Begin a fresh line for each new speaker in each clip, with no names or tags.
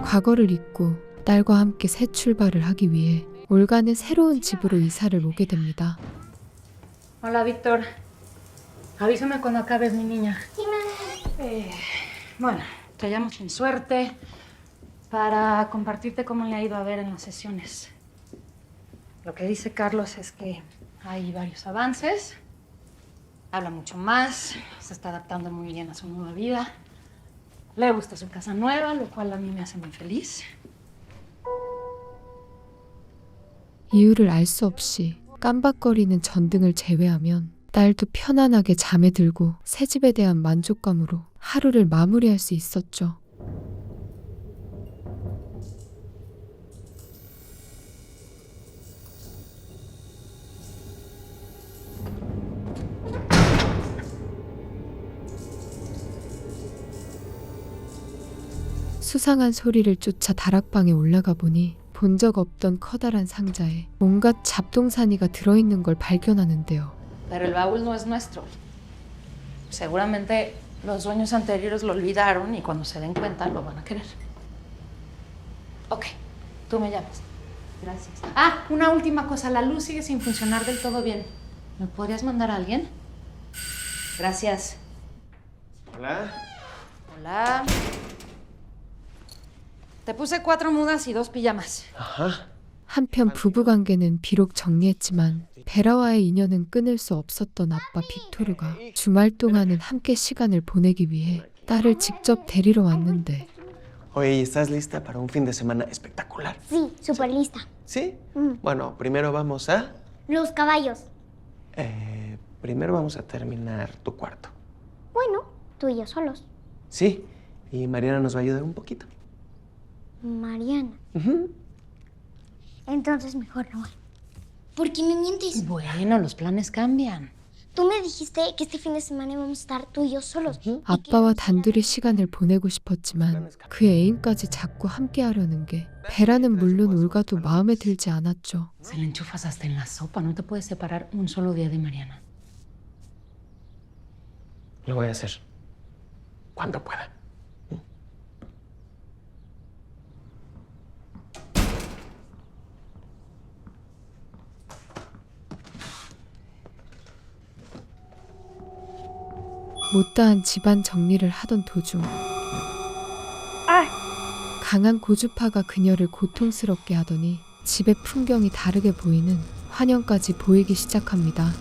과거를 잊고 딸과 함께 새 출발을 하기 위해 올가는 새로운 집으로 이사를 오게 됩니다.
Hola, Víctor. Avísame cuando acabes, mi niña. Bueno, te llamo sin suerte para compartirte cómo le ha ido a ver en las sesiones. Lo que dice Carlos es que hay varios avances, habla mucho más, se está adaptando muy bien a su nueva vida, le gusta su casa nueva, lo cual a mí me hace muy feliz.
이유를 알 수 없이 깜박거리는 전등을 제외하면 딸도 편안하게 잠에 들고 새 집에 대한 만족감으로 하루를 마무리할 수 있었죠. 수상한 소리를 쫓아 다락방에 올라가 보니 본 적 없던 커다란 상자에 온갖 잡동사니가 들어있는 걸 발견하는데요.
Pero el baúl no es nuestro. Seguramente los dueños anteriores lo olvidaron y cuando se den cuenta lo van a querer. Ok, tú me llamas. Gracias. Ah, una última cosa. La luz sigue sin funcionar del todo bien. ¿Me podrías mandar a alguien? Gracias.
Hola.
Hola. Te puse 4 mudas y 2 pijamas.
Ajá.
한편 부부관계는 비록 정리했지만 베라와의 인연은 끊을 수 없었던 아빠 빅토르가 주말 동안은 함께 시간을 보내기 위해 딸을 직접 데리러 왔는데
Oye, ¿estás lista para un fin de semana espectacular?
Sí, súper lista.
¿Sí? Bueno, primero vamos a...
Los caballos.
Primero vamos a terminar tu cuarto.
Bueno, tú y yo solos.
Sí, y Mariana nos va a ayudar un poquito.
Mariana.
Ujú.
Entonces mejor no voy. ¿Por qué me mientes?
Bueno, los planes cambian.
Tú me dijiste que este fin de semana íbamos a estar tú y yo solos.
아빠와 단둘이 시간을 보내고 싶었지만 그 애인까지 자꾸 함께 하려는 게 베라는 물론 올가도 마음에 들지 않았죠.
Se le enchufas hasta en la sopa. No te puedes separar un solo día de Mariana.
Lo voy a hacer. Cuando pueda.
못다한 집안 정리를 하던 도중 강한 고주파가 그녀를 고통스럽게 하더니 집의 풍경이 다르게 보이는 환영까지 보이기 시작합니다.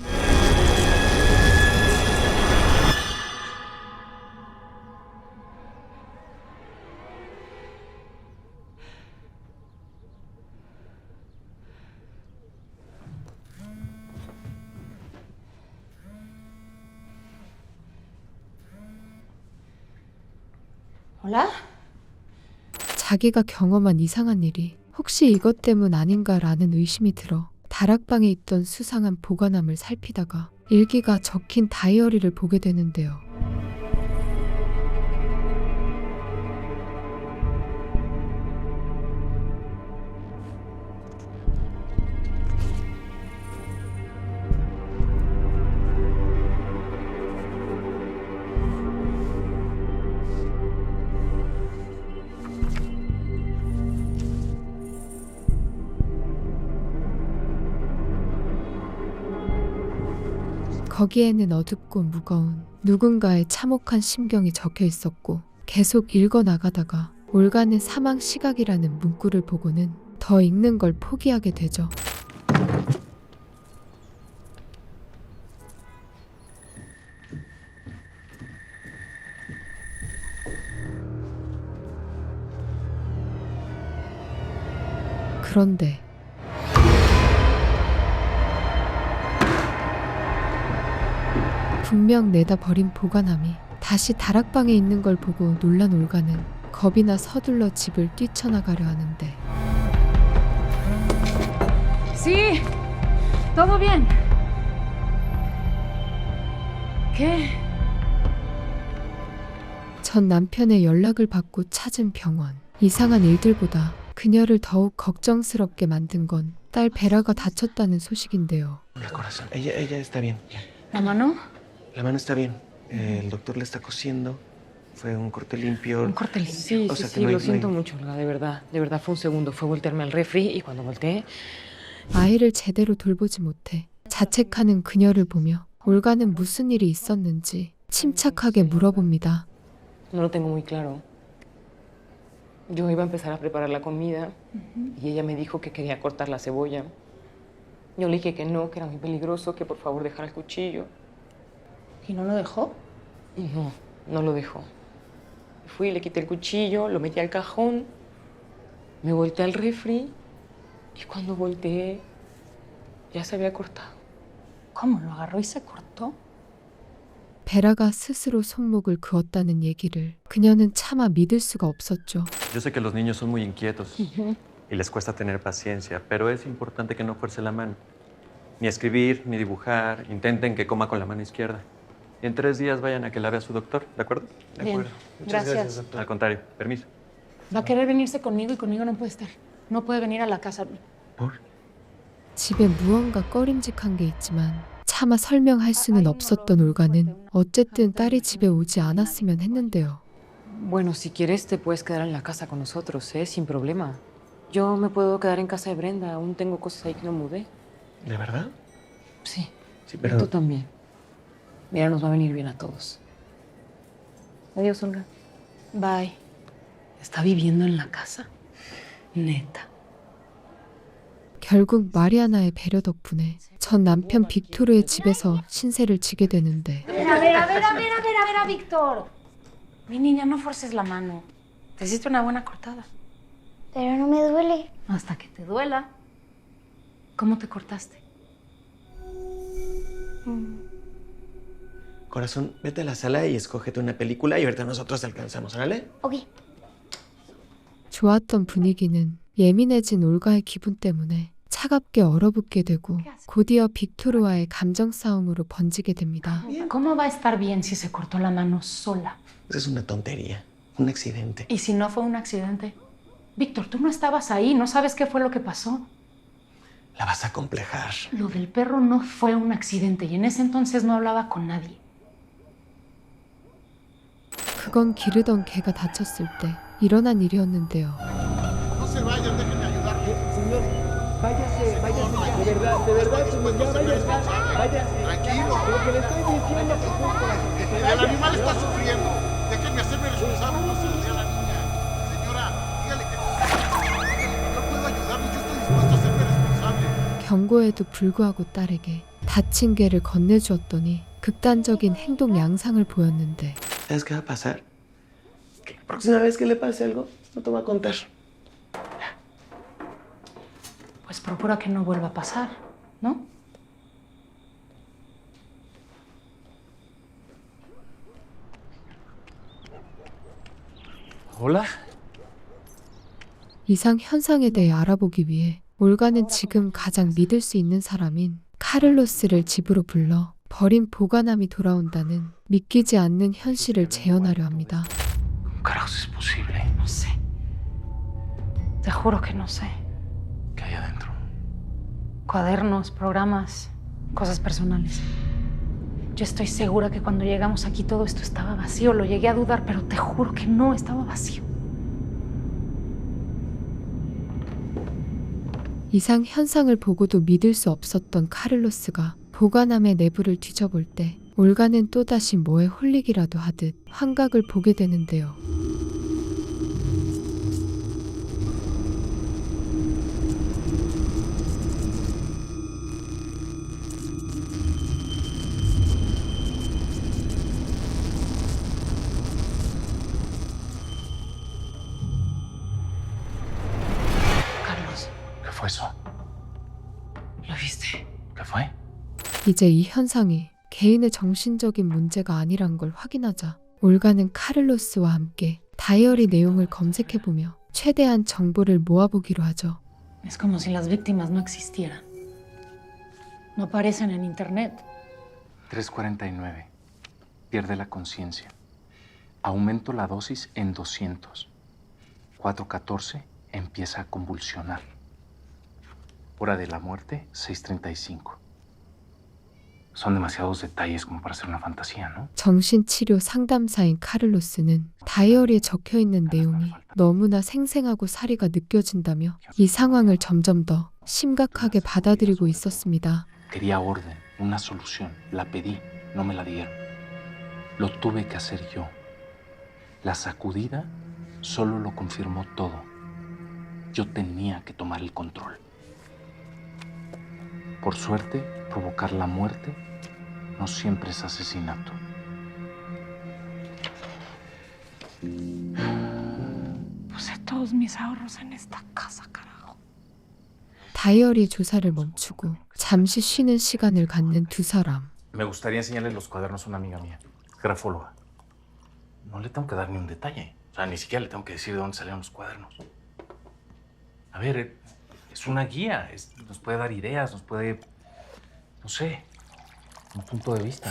Hola.
자기가 경험한 이상한 일이 혹시 이것 때문 아닌가라는 의심이 들어 다락방에 있던 수상한 보관함을 살피다가 일기가 적힌 다이어리를 보게 되는데요. 거기에는 어둡고 무거운 누군가의 참혹한 심경이 적혀 있었고 계속 읽어 나가다가 올가는 사망 시각이라는 문구를 보고는 더 읽는 걸 포기하게 되죠. 그런데 분명 내다 버린 보관함이 다시 다락방에 있는 걸 보고 놀란 올가는 겁이 나 서둘러 집을 뛰쳐나가려 하는데
Sí, todo bien. ¿Qué?
전 남편의 연락을 받고 찾은 병원. 이상한 일들보다 그녀를 더욱 걱정스럽게 만든 건 딸 베라가 다쳤다는 소식인데요.
El corazón. Ella está bien.
¿La mano?
La mano está bien. El doctor le está cosiendo Fue un corte limpio.
Un corte limpio.
Sí,
O
sí,
sea, que
sí,
no hay-
lo
no
siento
hay-
mucho, Olga, de verdad fue un segundo, fue voltearme al refri y cuando volteé,
아이를 제대로 돌보지 못해 자책하는 그녀를 보며 올가는 무슨 일이 있었는지 침착하게 물어봅니다.
no lo tengo muy claro. Yo iba a empezar a preparar la comida y ella me dijo que quería cortar la cebolla. Yo le dije que no, que era muy peligroso, que por favor dejara el cuchillo.
¿Y no lo dejó?
Y no, no lo dejó. Fui, le quité el cuchillo, lo metí al cajón, me volteé al refri y cuando volteé ya se había cortado.
¿Cómo? ¿Lo agarró y se cortó?
베라가 스스로 손목을 그었다는 얘기를 그녀는 차마 믿을 수가 없었죠.
Yo sé que los niños son muy inquietos y les cuesta tener paciencia, pero es importante que no fuerce la mano. Ni escribir, ni dibujar. Intenten que coma con la mano izquierda. Y en 3 días vayan a que la vea su doctor, ¿de acuerdo?
De
Bien.
acuerdo. Muchas
Gracias.
doctor.
Al contrario, permiso.
Va a querer venirse conmigo y conmigo no puede estar. No puede venir a la casa.
¿Por?
집에 무언가 꺼림직한 게 있지만 차마 설명할 수는 없었던 올가는 어쨌든 딸이 집에 오지 않았으면 했는데요.
Bueno, si quieres te puedes quedar en la casa con nosotros, ¿eh? Sin problema. Yo me puedo quedar en casa de Brenda, aún tengo cosas ahí que no mudé.
¿De verdad?
Sí,
Sí,
y
pero...
tú también. Mira, nos va a venir bien a todos. Adiós, Olga.
Bye. ¿Está viviendo en la casa? Neta.
결국 마리아나의 배려 덕분에 전 남편 빅토르의 집에서 신세를 지게 되는데
A ver, Víctor. Mi niña, no forces la mano. Te hiciste una buena cortada.
Pero no me duele.
Hasta que te duela. ¿Cómo te cortaste?
Corazón, vete a la sala y escógete una película y ahorita nosotros alcanzamos, ¿vale?
Ok.
좋았던 분위기는 예민해진 올가의 기분 때문에 차갑게 얼어붙게 되고 곧이어 빅토르와의 감정 싸움으로 번지게 됩니다.
¿Cómo va a estar bien si se cortó la mano sola?
Eso es una tontería. Un accidente.
¿Y si no fue un accidente? Víctor, tú no estabas ahí, no sabes qué fue lo que pasó.
La vas a complejar.
Lo del perro no fue un accidente y en ese entonces no hablaba con nadie.
그건 기르던 개가 다쳤을 때 일어난 일이었는데요.
No se vayan, déjenme ayudarle.
Señor, váyase, váyase ya. De verdad, señor, ya váyase. Váyase.
Tranquilo.
Lo que le estoy diciendo que justo
El animal está sufriendo. Déjenme hacerme responsable. No se lo dé a la niña. Señora, dígale que yo puedo ayudarle. Yo estoy dispuesto a hacerme responsable.
경고에도 불구하고 딸에게 다친 개를 건네주었더니 극단적인 행동 양상을 보였는데
¿Sabes qué va a pasar? Que la próxima vez que le pase algo, no te va a contar.
Pues procura que no vuelva a pasar, ¿no?
Hola.
이상 현상에 대해 알아보기 위해 올가는 지금 가장 믿을 수 있는 사람인 카를로스를 집으로 불러 버린 보관함이 돌아온다는 믿기지 않는 현실을 재현하려 합니다.
¿Cómo carajos es posible?
No sé. Te juro que no sé.
¿Qué hay adentro?
Cuadernos, programas, cosas personales. Yo estoy segura que cuando llegamos aquí todo esto estaba vacío. Lo llegué a dudar, pero te juro que no estaba vacío.
이상 현상을 보고도 믿을 수 없었던 카를로스가 보관함의 내부를 뒤져볼 때 올가는 또다시 뭐에 홀리기라도 하듯 환각을 보게 되는데요.
Carlos,
¿Qué fue eso?
¿lo viste?
¿Qué fue?
이제 이 현상이 개인의 정신적인 문제가 아니란 걸 확인하자 올가는 카를로스와 함께 다이어리 내용을 검색해보며 최대한 정보를 모아보기로 하죠.
Es como si las víctimas no existieran. No aparecen en internet.
3:49. Pierde la conciencia. Aumento la dosis en 200. 4:14. Empieza a convulsionar. Hora de la muerte, 6:35. Son demasiados detalles como para ser una fantasía, ¿no?
정신치료 상담사인 카를로스는 다이어리에 적혀 있는 내용이 너무나 생생하고 사리가 느껴진다며 이 상황을 점점 더 심각하게 받아들이고 있었습니다.
Quería orden, una solución. La pedí, no me la dieron. Lo tuve que hacer yo. La sacudida solo lo confirmó todo. Yo tenía que tomar el control. Por suerte, provocar la muerte no siempre es asesinato.
Puse todos mis ahorros en esta casa, carajo.
다이어리 조사를 멈추고 잠시 쉬는 시간을 갖는 두 사람.
Me gustaría enseñarle los cuadernos a una amiga mía, grafóloga. No le tengo que dar ni un detalle. O sea, ni siquiera le tengo que decir de dónde salieron los cuadernos. A ver, es una guía. Nos puede dar ideas, nos puede... No sé, un punto de vista.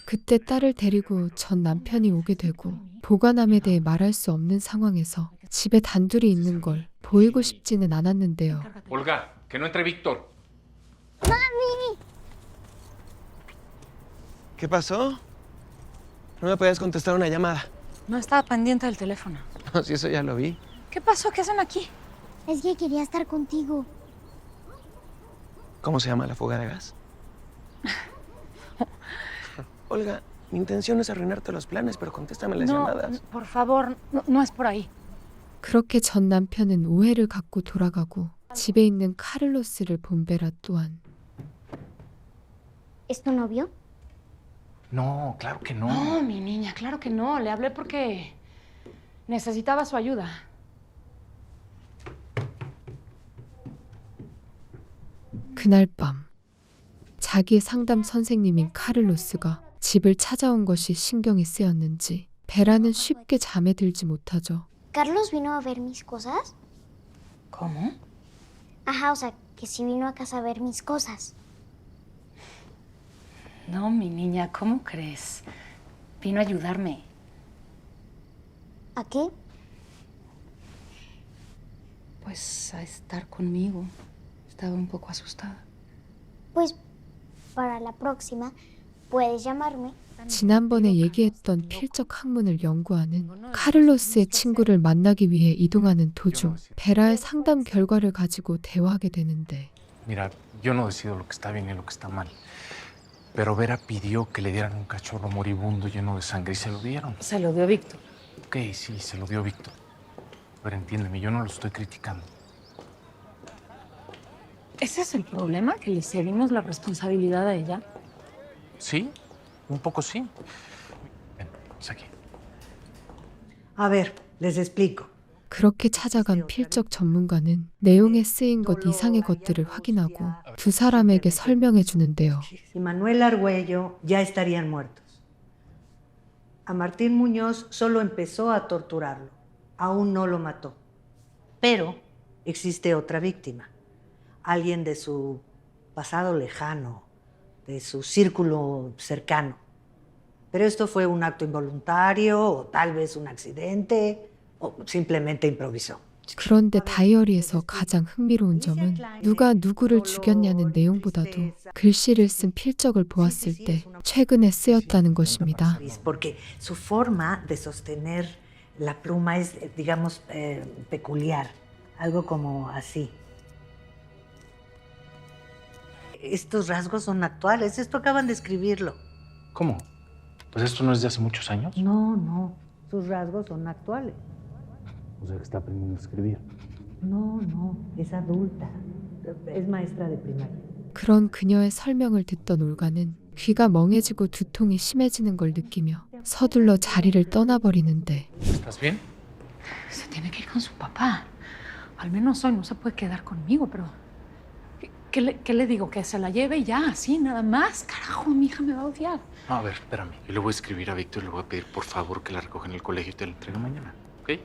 그때 딸을 데리고 전 남편이 오게 되고 보관함에 대해 말할 수 없는 상황에서 집에 단둘이 있는 걸 보이고 싶지는 않았는데요.
Olga, que no entre Víctor.
¿Qué pasó? No me podías contestar una llamada.
No estaba pendiente del teléfono.
No, si eso ya lo vi.
¿Qué pasó? ¿Qué hacen aquí?
Es que quería estar contigo.
¿Cómo se llama la fuga de gas? Olga, mi intención es arruinarte los planes, pero contéstame las
No,
llamadas.
por favor, no es por ahí.
그렇게 전 남편은 오해를 갖고 돌아가고 집에 있는 카를로스를 본 베라 또한
¿Es tu novio?
No, claro que no.
No, mi niña, claro que no. Le hablé porque necesitaba su ayuda.
그날 밤 자기의 상담 선생님인 카를로스가 집을 찾아온 것이 신경이 쓰였는지 베라는 쉽게 잠에 들지 못하죠.
¿Carlos vino a ver mis cosas?
¿Cómo?
Ajá, o sea, que sí vino a casa a ver mis cosas.
No, mi niña, ¿cómo crees? Vino a ayudarme.
¿A qué?
Pues a estar conmigo. Estaba un poco asustada.
Pues para la próxima puedes llamarme.
지난번에 얘기했던 필적 학문을 연구하는 카를로스의 친구를 만나기 위해 이동하는 도중 베라의 상담 결과를 가지고 대화하게 되는데
Mira, yo no decido lo que está bien y lo que está mal. Pero Vera pidió que le dieran un cachorro moribundo lleno de sangre y se lo dieron.
Se lo dio Víctor.
Ok, sí, se lo dio Víctor. Pero entiéndeme, yo no lo estoy criticando.
¿Ese es el problema? ¿Que le cedimos la responsabilidad a ella?
¿Sí? Un poco sí. Ven, es aquí.
A ver, les explico.
그렇게 찾아간 필적 전문가는 내용에 쓰인 것 이상의 것들을 확인하고 두 사람에게 설명해 주는데요.
Si Manuel Argüello ya estarían muertos. A Martín Muñoz solo empezó a torturarlo. Aún no lo mató. Pero existe otra víctima. Alguien de su pasado lejano, de su círculo cercano. Pero esto fue un acto involuntario, o tal vez un accidente, o simplemente improvisó.
그런데 다이어리에서 가장 흥미로운 점은 누가 누구를 죽였냐는 내용보다도 글씨를 쓴 필적을 보았을 때 최근에 쓰였다는 것입니다.
Porque su forma de sostener la pluma es, digamos, peculiar. Algo como así. Estos rasgos son actuales. Esto acaban de escribirlo.
¿Cómo? Pues esto no es de hace muchos años.
No, no. Sus rasgos son actuales.
O sea que está aprendiendo a escribir.
No, no. Es adulta. Es maestra de primaria.
그런 그녀의 설명을 듣던 올가는 귀가 멍해지고 두통이 심해지는 걸 느끼며 서둘러 자리를 떠나버리는데
¿Estás bien?
Se tiene que ir con su papá. Al menos hoy no se puede quedar conmigo, pero... ¿Qué le digo? ¿Que se la lleve y ya? Así, nada más. Carajo, mi hija me va a odiar.
No, a ver, espérame. Yo le voy a escribir a Víctor y le voy a pedir por favor que la recoja en el colegio y te la entregue mañana. ¿Ok?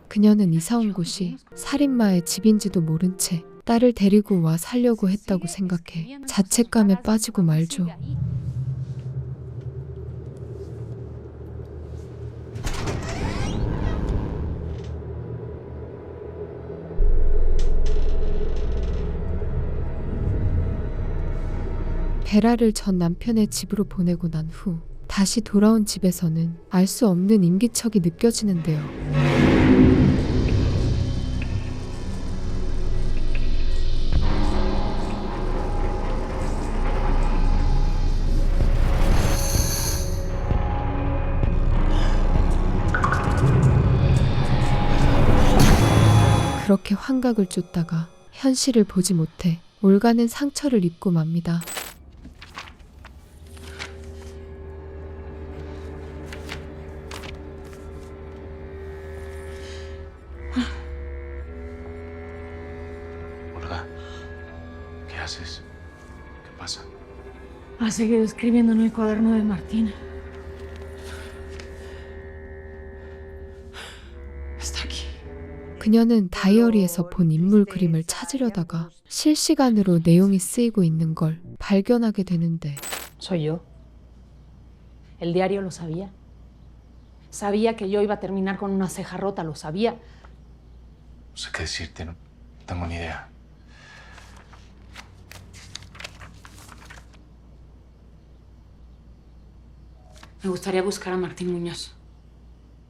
그녀는 이사 온 곳이 살인마의 집인지도 모른 채 딸을 데리고 와 살려고 했다고 생각해 자책감에 빠지고 말죠. 베라를 전 남편의 집으로 보내고 난 후 다시 돌아온 집에서는 알 수 없는 인기척이 느껴지는데요. 그렇게 환각을 쫓다가 현실을 보지 못해 올가는 상처를 입고 맙니다.
Olga, ¿qué haces? ¿Qué pasa?
Ha seguido escribiendo en el cuaderno de Martín. Está aquí.
그녀는 다이어리에서 본 인물 그림을 찾으려다가 실시간으로 내용이 쓰이고 있는 걸 발견하게 되는데
Soy yo. El diario lo sabía. Sabía que yo iba a terminar con una ceja rota, lo sabía.
No sé qué decirte, no tengo ni idea.
Me gustaría buscar a Martín Muñoz.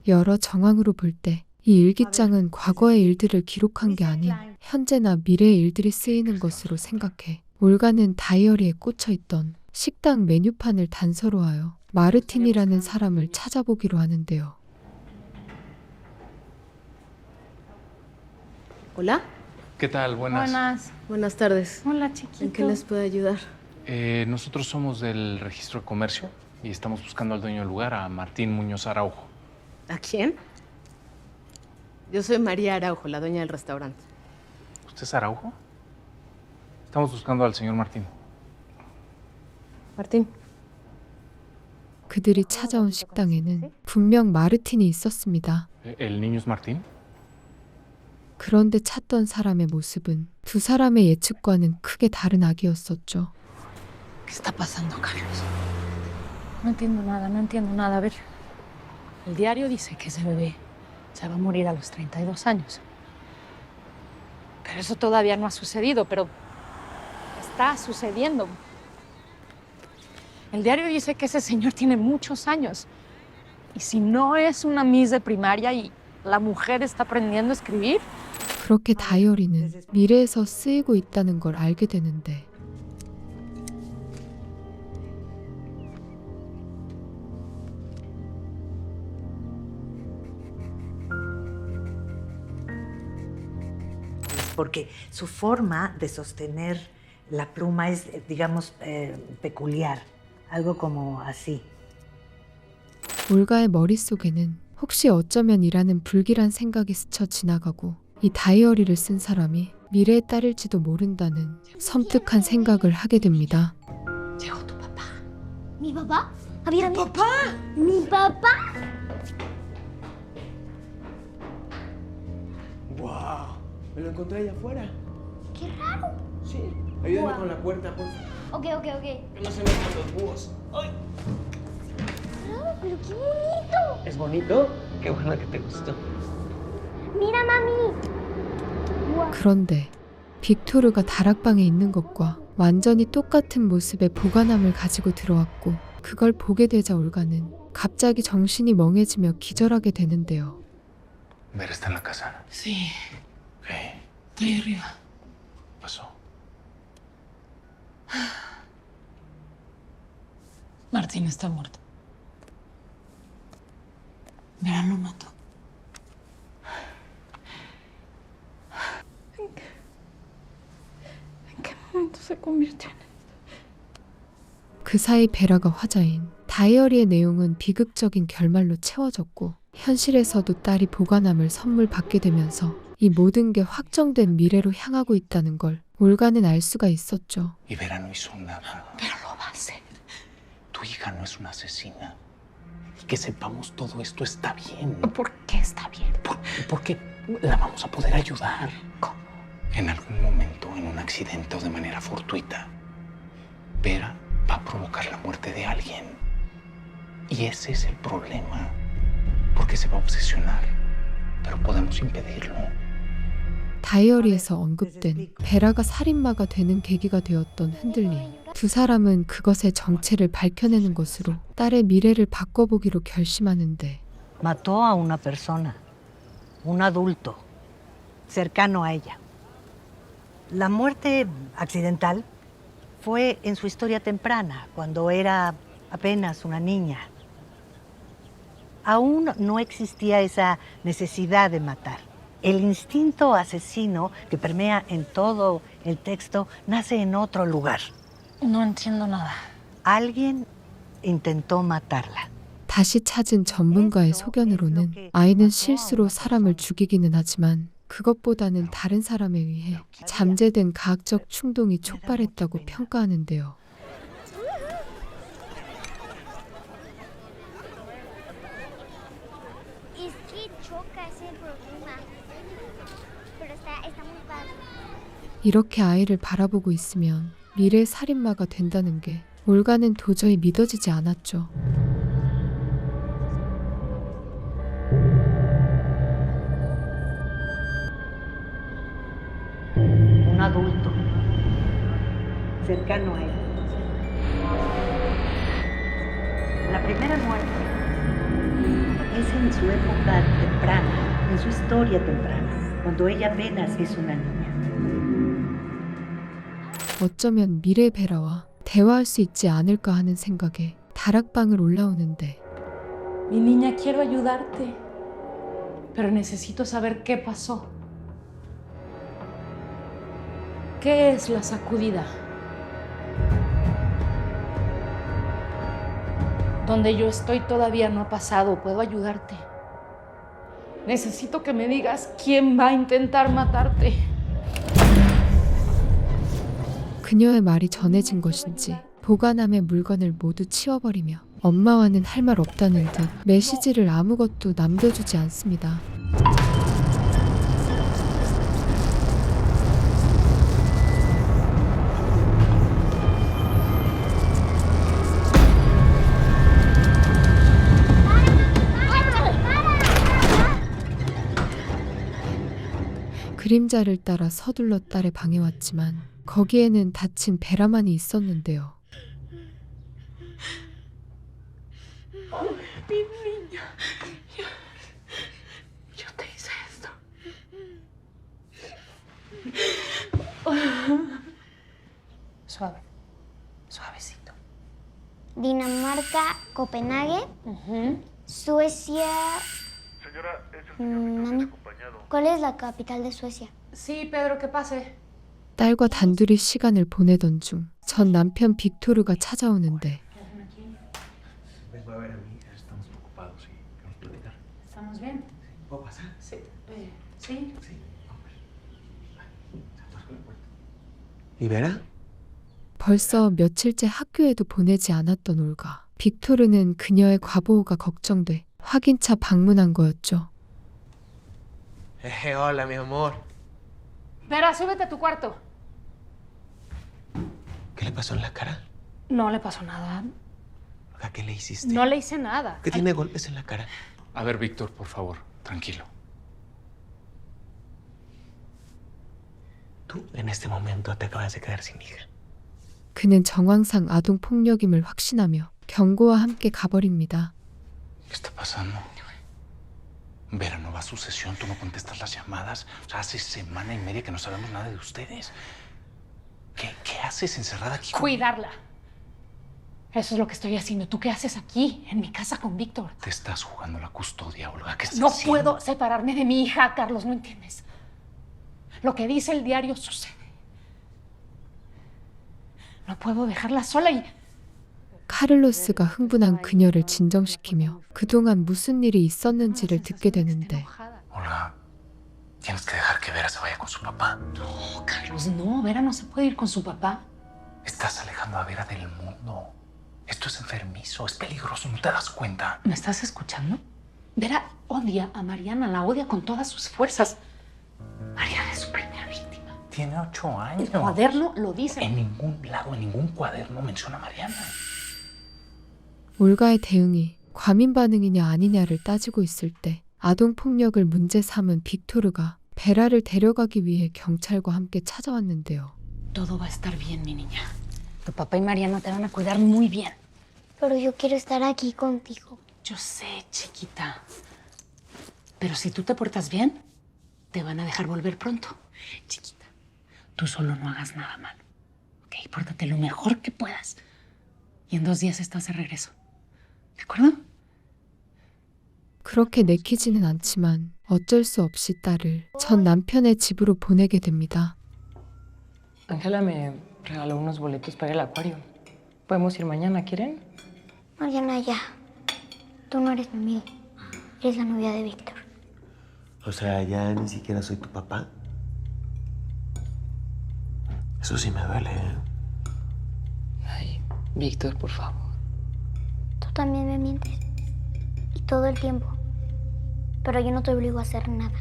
여러 정황으로 볼 때 이 일기장은 과거의 일들을 기록한 게 아닌 현재나 미래의 일들이 쓰이는 것으로 생각해 올가는 다이어리에 꽂혀있던 식당 메뉴판을 단서로하여 마르틴이라는 사람을 찾아보기로 하는데요.
Hola.
¿Qué tal? Buenas.
Buenas tardes.
Hola,
¿En
chiquito.
qué les puedo ayudar?
Nosotros somos del registro de comercio y estamos buscando al dueño del lugar, a Martín Muñoz Araujo.
¿A quién? Yo soy María Araujo, la dueña del restaurante.
¿Usted es Araujo? Estamos buscando al señor Martín.
Martín.
그들이 찾아온 식당에는 분명 마르틴이 있었습니다.
¿El niño es Martín?
그런데 찾던 사람의 모습은 두 사람의 예측과는 크게 다른 아기였었죠.
¿Qué está pasando, Carlos? No entiendo nada, no entiendo nada. A ver, el diario dice que ese bebé se va a morir a los 32 años. Pero eso todavía no ha sucedido, pero está sucediendo. El diario dice que ese señor tiene muchos años. Y si no es una miss de primaria y la mujer está aprendiendo a escribir,
그렇게 다이어리는 미래에서 쓰이고 있다는 걸 알게 되는데
Porque su forma de sostener la pluma es, digamos, peculiar, algo como así.
올가의 머릿속에는 혹시 어쩌면이라는 불길한 생각이 스쳐 지나가고 이 다이어리를 쓴 사람이 미래의 딸일지도 모른다는 섬뜩한 생각을 하게 됩니다.
llegó tu papá.
¿Mi papá? A ver, ¿mi papá? ¿Mi papá?
¡Wow! Me lo encontré allá afuera.
Qué raro.
Sí. Ayúdame
Wow.
con la puerta, por favor.
Ok.
Que no se metan los búhos. ¡Ay!
Raro, pero qué bonito.
¿Es bonito? Qué bueno que te gustó.
Mira, mami.
그런데 빅토르가 다락방에 있는 것과 완전히 똑같은 모습의 보관함을 가지고 들어왔고 그걸 보게 되자 올가는 갑자기 정신이 멍해지며 기절하게 되는데요.
Vera está en la casa.
Sí,
¿Qué
está ahí arriba.
pasó?
Martín está muerto. Vera lo mató. ¿En qué momento se convirtió en esto?
그 사이 베라가 화자인 다이어리의 내용은 비극적인 결말로 채워졌고 현실에서도 딸이 보관함을 선물 받게 되면서 이 모든 게 확정된 미래로 향하고 있다는 걸 올가는 알 수가 있었죠.
Y Vera no hizo nada.
Pero lo va a hacer.
Tu hija no es una asesina. Y que sepamos todo esto está bien.
¿Por qué está bien?
Porque la vamos a poder ayudar.
¿Cómo?
En algún momento, en un accidente o de manera fortuita, Vera va a provocar la muerte de alguien. Y ese es el problema. Porque se va a obsesionar. Pero podemos impedirlo.
다이어리에서 언급된 베라가 살인마가 되는 계기가 되었던 흔들림. 두 사람은 그것의 정체를 밝혀내는 것으로 딸의 미래를 바꿔보기로 결심하는데
Mató a una persona, un adulto, cercano a ella. La muerte accidental fue en su historia temprana, cuando era apenas una niña. Aún no existía esa necesidad de matar. El instinto asesino que permea en todo el texto nace en otro lugar.
No entiendo nada.
Alguien intentó matarla.
다시 찾은 전문가의 소견으로는 아이는 실수로 사람을 죽이기는 하지만 그것보다는 다른 사람에 의해 잠재된 가학적 충동이 촉발했다고 평가하는데요.
Es que choca ese problema. Pero está muy padre.
이렇게 아이를 바라보고 있으면 미래 살인마가 된다는 게 올가는 도저히 믿어지지 않았죠.
Un adulto, cercano a ella. La primera muerte es en su época temprana, en su historia temprana, cuando ella apenas es una niña.
어쩌면 미래 베라와 대화할 수 있지 않을까 하는 생각에 다락방을 올라오는데
Mi niña, quiero ayudarte. Pero necesito saber qué pasó. ¿Qué es la sacudida? Donde yo estoy todavía no ha pasado. Puedo ayudarte. Necesito que me digas quién va a intentar matarte.
그녀의 말이 전해진 것인지 보관함의 물건을 모두 치워버리며 엄마와는 할 말 없다는 듯 메시지를 아무것도 남겨주지 않습니다. 그림자를 따라 서둘러 딸의 방에 왔지만 거기에는 다친 베라만이 있었는데요.
Mi niña, yo te hice esto. Suave, suavecito.
Dinamarca, Copenhague, Suecia. Mami, ¿cuál es la capital de Suecia?
Sí, Pedro, que pase.
딸과 단둘이 시간을 보내던 중 전 남편 빅토르가 찾아오는데
Vengo a ver a mí, estamos preocupados y queremos platicar.
¿Estamos bien?
¿Puedo pasar?
Sí. Sí.
Sí, vamos.
¿Y Vera?
벌써 며칠째 학교에도 보내지 않았던 올가. 빅토르는 그녀의 과보호가 걱정돼 확인차 방문한 거였죠.
Hola, mi amor.
Vera, súbete a tu cuarto.
¿Qué le pasó en la cara?
No le pasó nada.
¿A qué le hiciste?
No le hice nada.
¿Qué tiene golpes en la cara?
A ver, Víctor, por favor, tranquilo.
Tú en este momento te acabas de quedar sin hija.
그는 정황상 아동 폭력임을 확신하며 경고와 함께 가버립니다.
¿Qué está pasando? Vera, no va a sucesión, tú no contestas las llamadas. O sea, hace semana y media que no sabemos nada de ustedes. ¿Qué haces encerrada aquí?
Cuidarla. Eso es lo que estoy haciendo. ¿Tú qué haces aquí, en mi casa con Víctor?
Te estás jugando la custodia, Olga. ¿Qué estás
No
haciendo?
puedo separarme de mi hija, Carlos, ¿no entiendes? Lo que dice el diario sucede. No puedo dejarla sola y...
카를로스가 흥분한 그녀를 진정시키며 그동안 무슨 일이 있었는지를 듣게 되는데
Olga, tienes que dejar que Vera se vaya con su papá.
No, Carlos, no. Vera no se puede ir con su papá.
Estás alejando a Vera del mundo. Esto es enfermizo, es peligroso, ¿no te das cuenta?
¿Me estás escuchando? Vera odia a Mariana, la odia con todas sus fuerzas. Mariana es su primera víctima.
Tiene 8 años.
El cuaderno lo dice.
En ningún lado, en ningún cuaderno menciona a Mariana.
올가의 대응이 과민 반응이냐 아니냐를 따지고 있을 때 아동 폭력을 문제 삼은 빅토르가 베라를 데려가기 위해 경찰과 함께 찾아왔는데요.
Todo va a estar bien, mi niña. Tu papá y Mariano te van a cuidar muy bien.
Pero yo quiero estar aquí contigo.
Yo sé, chiquita. Pero si tú te portas bien, te van a dejar volver pronto. Chiquita, tú solo no hagas nada malo. Ok, pórtate lo mejor que puedas. Y en 2 días estás de regreso. ¿De acuerdo?
그렇게 내키지는 않지만 어쩔 수 없이 딸을 전 남편의 집으로 보내게 됩니다.
Ángela me regaló unos boletos para el acuario. ¿Podemos ir mañana, quieren?
Mariana, ya. Tú no eres mi amiga. Eres la novia de Víctor.
O sea, ya ni siquiera soy tu papá. Eso sí me duele, ¿eh?
Ay, Víctor, por favor.
Tú también me mientes. Y todo el tiempo. Pero yo no te obligo a hacer nada.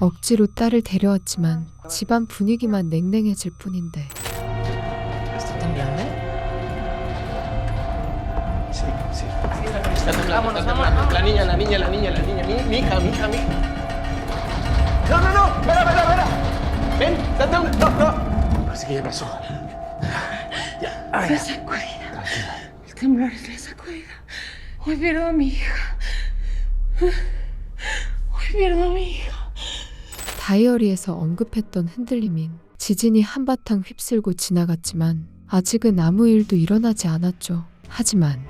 억지로 딸을 데려왔지만 집안 분위기만 냉랭해질 뿐인데
¿Está temblando?
Sí, sí. Está temblando, está temblando. La niña. Mi hija. No, espera. Ven, está temblando. No. Parece que ya pasó. Ya, ay.
La sacudida. El temblor es la sacudida. Hoy pierdo a mi hija. Hoy pierdo a mi hija.
다이어리에서 언급했던 흔들림인 지진이 한바탕 휩쓸고 지나갔지만 아직은 아무 일도 일어나지 않았죠. 하지만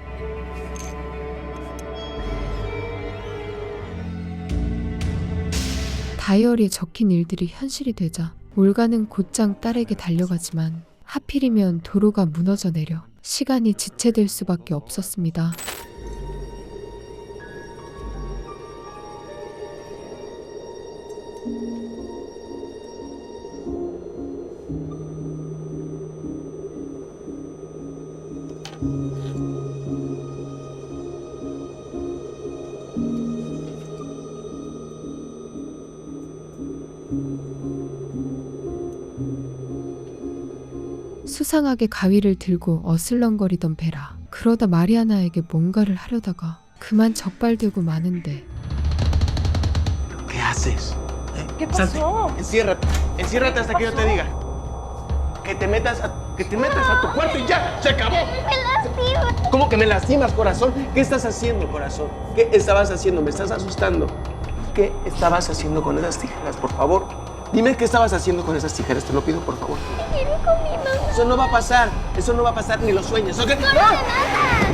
다이어리에 적힌 일들이 현실이 되자 올가는 곧장 딸에게 달려가지만 하필이면 도로가 무너져 내려 시간이 지체될 수밖에 없었습니다. 수상하게 가위를 들고 어슬렁거리던 베라. 그러다 마리아나에게 뭔가를 하려다가 그만 적발되고 마는데
¿Qué haces?
¿Qué pasó?
Enciérrate hasta que yo te diga. Que te metas a tu cuarto y ya, se acabó.
¡Me lastimas!
¿Cómo que me lastimas, corazón? ¿Qué estás haciendo, corazón? ¿Qué estabas haciendo? Me estás asustando. ¿Qué estabas haciendo con esas tijeras, por favor? Dime qué estabas haciendo con esas tijeras, te lo pido, por favor.
Quiero con mi mamá.
Eso no va a pasar, ni lo sueñes, ¿ok?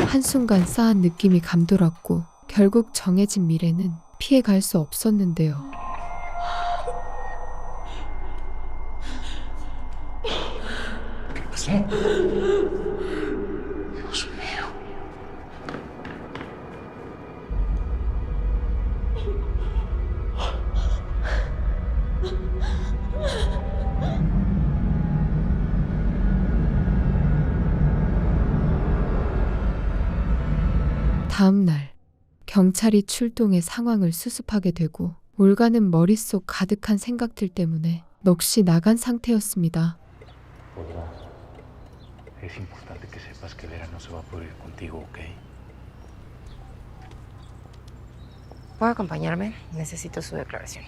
한순간 쌓은 느낌이 감돌았고 결국 정해진 미래는 피해갈 수 없었는데요.
Dios mío.
다음 날 경찰이 출동해 상황을 수습하게 되고 올가는 머릿속 가득한 생각들 때문에 넋이 나간 상태였습니다.
Es importante que sepas que Vera no se va a poder ir contigo, ¿ok?
¿Puede acompañarme? Necesito su declaración.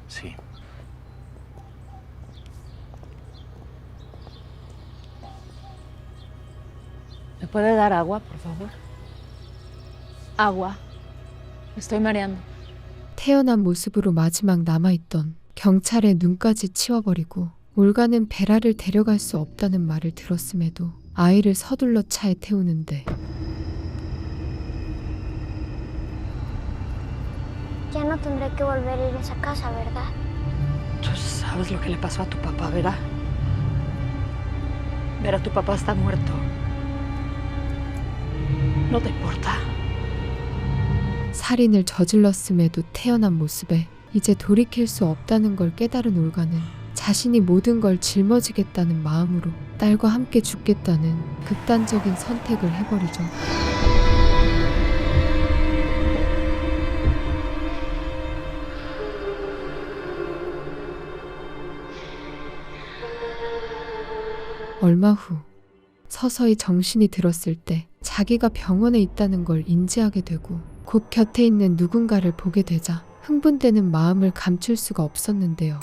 Sí.
¿Me puede dar agua, por favor? Agua. Me estoy mareando.
태어난 모습으로 마지막 남아있던 경찰의 눈까지 치워버리고 올가는 베라를 데려갈 수 없다는 말을 들었음에도 아이를 서둘러 차에 태우는데
Ya no tendré que volver a ir a esa casa, ¿verdad?
¿Tú sabes lo que le pasó a tu papá, Vera? Vera, tu papá está muerto. ¿No te importa?
살인을 저질렀음에도 태어난 모습에 이제 돌이킬 수 없다는 걸 깨달은 올가는 자신이 모든 걸 짊어지겠다는 마음으로 딸과 함께 죽겠다는 극단적인 선택을 해버리죠. 얼마 후 서서히 정신이 들었을 때 자기가 병원에 있다는 걸 인지하게 되고 곧 곁에 있는 누군가를 보게 되자 흥분되는 마음을 감출 수가 없었는데요.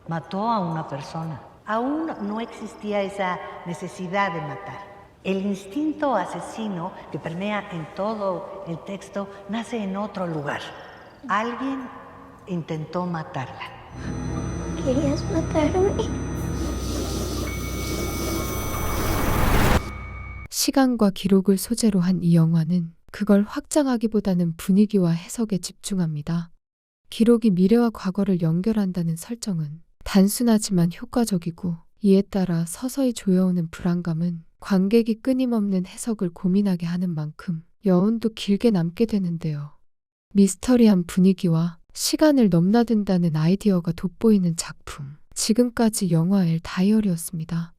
Mató a una persona. Aún no existía esa necesidad de matar. El instinto asesino que permea en todo el texto nace en otro lugar. Alguien intentó matarla.
¿Querías matarme?
시간과 기록을 소재로 한 이 영화는 그걸 확장하기보다는 분위기와 해석에 집중합니다. 기록이 미래와 과거를 연결한다는 설정은 단순하지만 효과적이고, 이에 따라 서서히 조여오는 불안감은 관객이 끊임없는 해석을 고민하게 하는 만큼 여운도 길게 남게 되는데요. 미스터리한 분위기와 시간을 넘나든다는 아이디어가 돋보이는 작품. 지금까지 영화 엘 다이어리였습니다.